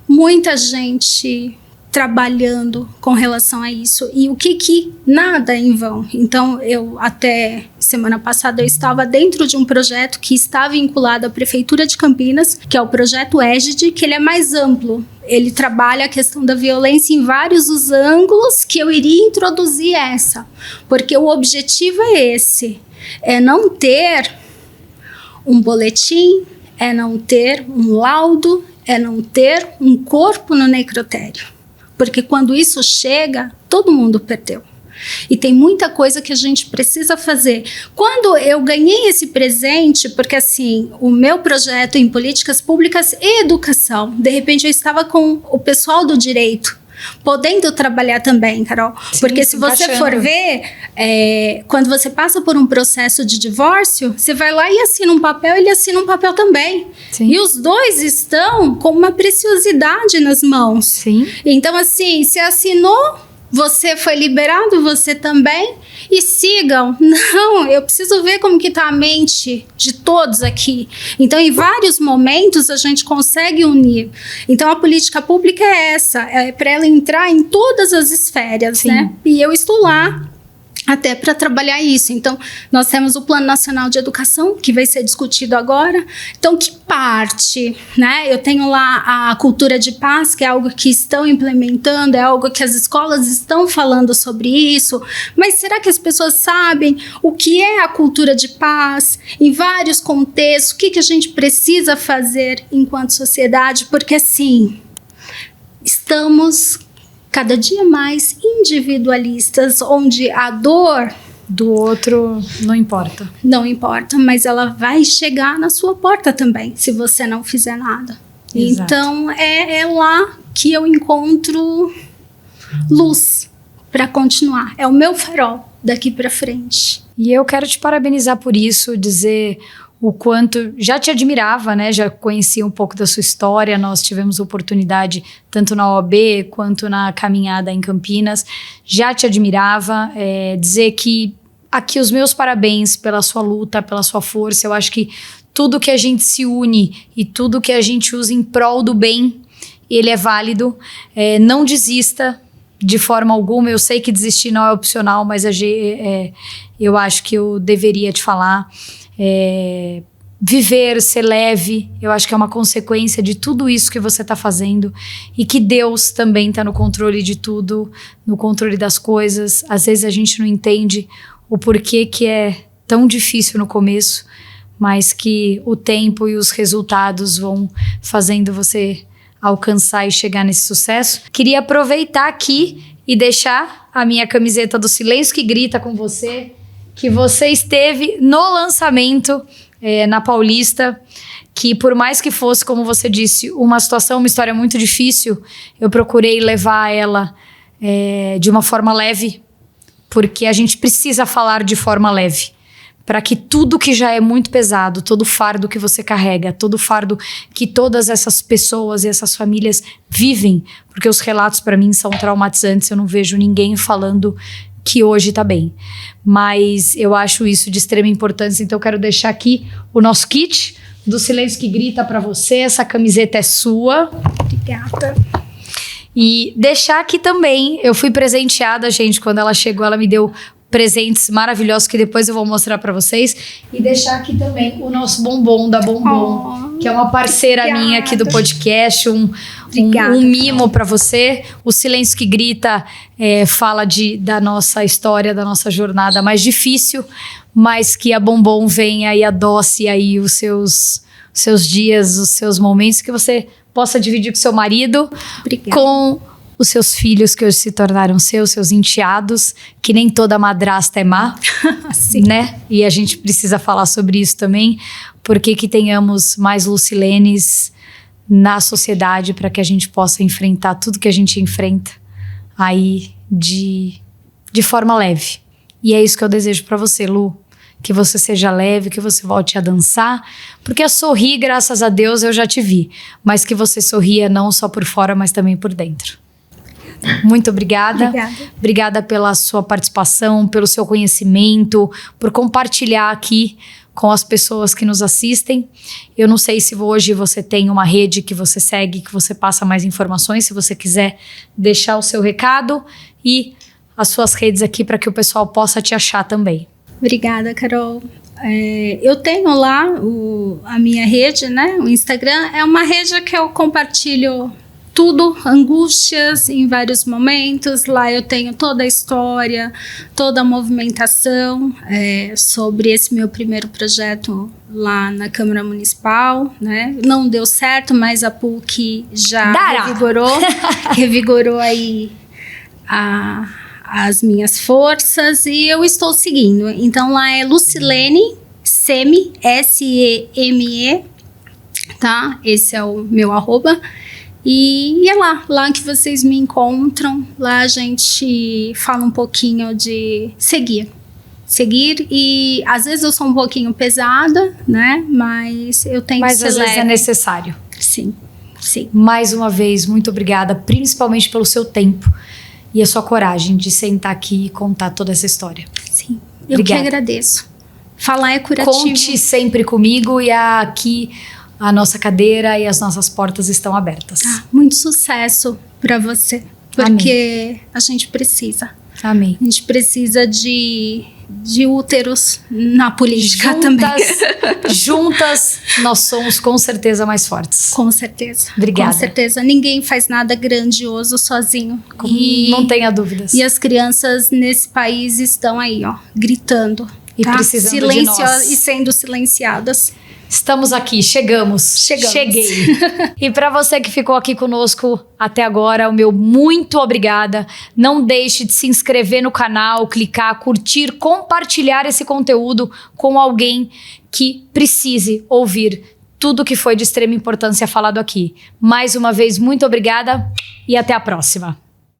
muita gente trabalhando com relação a isso. E o que nada é em vão. Então, eu até semana passada eu estava dentro de um projeto que está vinculado à Prefeitura de Campinas, que é o projeto Égide, que ele é mais amplo. Ele trabalha a questão da violência em vários os ângulos, que eu iria introduzir essa. Porque o objetivo é esse, é não ter um boletim, é não ter um laudo, é não ter um corpo no necrotério. porque quando isso chega, todo mundo perdeu. E tem muita coisa que a gente precisa fazer. Quando eu ganhei esse presente, porque assim, o meu projeto em políticas públicas e educação, de repente eu estava com o pessoal do direito, podendo trabalhar também, Carol. Sim, porque se você for ver, quando você passa por um processo de divórcio, você vai lá e assina um papel, ele assina um papel também. Sim. E os dois estão com uma preciosidade nas mãos. Sim. Então, assim, se assinou, você foi liberado, você também, e sigam. Não, eu preciso ver como que está a mente de todos aqui. Então, em vários momentos, a gente consegue unir. Então, a política pública é essa, é para ela entrar em todas as esferas, né? E eu estou lá até para trabalhar isso. Então, nós temos o Plano Nacional de Educação, que vai ser discutido agora. Então, que parte, né? Eu tenho lá a cultura de paz, que é algo que estão implementando, é algo que as escolas estão falando sobre isso. Mas será que as pessoas sabem o que é a cultura de paz? Em vários contextos, o que a gente precisa fazer enquanto sociedade? Porque, assim, estamos cada dia mais individualistas, onde a dor do outro não importa. Não importa, mas ela vai chegar na sua porta também, se você não fizer nada. Exato. Então, é lá que eu encontro luz para continuar. É o meu farol daqui para frente. E eu quero te parabenizar por isso, dizer o quanto já te admirava, né? Já conhecia um pouco da sua história. Nós tivemos oportunidade tanto na OAB quanto na caminhada em Campinas. Já te admirava. Dizer que aqui os meus parabéns pela sua luta, pela sua força. Eu acho que tudo que a gente se une e tudo que a gente usa em prol do bem, ele é válido. Não desista de forma alguma. Eu sei que desistir não é opcional, mas eu acho que eu deveria te falar. Viver, ser leve, eu acho que é uma consequência de tudo isso que você está fazendo, e que Deus também está no controle de tudo, no controle das coisas. Às vezes a gente não entende o porquê que é tão difícil no começo, mas que o tempo e os resultados vão fazendo você alcançar e chegar nesse sucesso. Queria aproveitar aqui e deixar a minha camiseta do Silêncio que Grita com você, que você esteve no lançamento na Paulista, que por mais que fosse, como você disse, uma história muito difícil, eu procurei levar ela de uma forma leve, porque a gente precisa falar de forma leve, para que tudo que já é muito pesado, todo fardo que você carrega, todo fardo que todas essas pessoas e essas famílias vivem, porque os relatos para mim são traumatizantes, eu não vejo ninguém falando que hoje tá bem. Mas eu acho isso de extrema importância, então eu quero deixar aqui o nosso kit do Silêncio que Grita para você. Essa camiseta é sua. Obrigada. E deixar aqui também, eu fui presenteada, gente, quando ela chegou, ela me deu presentes maravilhosos que depois eu vou mostrar para vocês. E deixar aqui também o nosso bombom da Bombom, que é uma parceira minha aqui do podcast, um mimo para você. O Silêncio que Grita fala da nossa história, da nossa jornada mais difícil, mas que a Bombom venha e adoce aí os seus dias, os seus momentos, que você possa dividir com seu marido, com os seus filhos que hoje se tornaram seus enteados, que nem toda madrasta é má, né? E a gente precisa falar sobre isso também, porque que tenhamos mais Lucilenes na sociedade para que a gente possa enfrentar tudo que a gente enfrenta aí de forma leve. E é isso que eu desejo para você, Lu. Que você seja leve, que você volte a dançar, porque a sorrir, graças a Deus, eu já te vi, mas que você sorria não só por fora, mas também por dentro. Muito obrigada. Obrigada pela sua participação, pelo seu conhecimento, por compartilhar aqui com as pessoas que nos assistem. Eu não sei se hoje você tem uma rede que você segue, que você passa mais informações, se você quiser deixar o seu recado e as suas redes aqui para que o pessoal possa te achar também. Obrigada, Carol. Eu tenho lá a minha rede, né? O Instagram é uma rede que eu compartilho tudo, angústias em vários momentos. Lá eu tenho toda a história, toda a movimentação sobre esse meu primeiro projeto lá na Câmara Municipal, né? Não deu certo, mas a PUC já revigorou aí as minhas forças e eu estou seguindo. Então lá é Lucilene Seme, S-E-M-E, tá? Esse é o meu @. E é lá que vocês me encontram. Lá a gente fala um pouquinho de seguir. E às vezes eu sou um pouquinho pesada, né? Mas eu tenho que ser às vezes leve. é necessário. Sim. Mais uma vez, muito obrigada, principalmente pelo seu tempo e a sua coragem de sentar aqui e contar toda essa história. Sim, eu que agradeço. Falar é curativo. Conte sempre comigo e aqui a nossa cadeira e as nossas portas estão abertas. Muito sucesso para você, porque a gente precisa. Amém. A gente precisa de úteros na política também. Juntas, nós somos com certeza mais fortes. Com certeza. Obrigada. Com certeza. Ninguém faz nada grandioso sozinho. Não tenha dúvidas. E as crianças nesse país estão aí, ó, gritando. E precisando de nós. E sendo silenciadas. Estamos aqui, chegamos. Cheguei. E para você que ficou aqui conosco até agora, o meu muito obrigada. Não deixe de se inscrever no canal, clicar, curtir, compartilhar esse conteúdo com alguém que precise ouvir tudo que foi de extrema importância falado aqui. Mais uma vez, muito obrigada e até a próxima.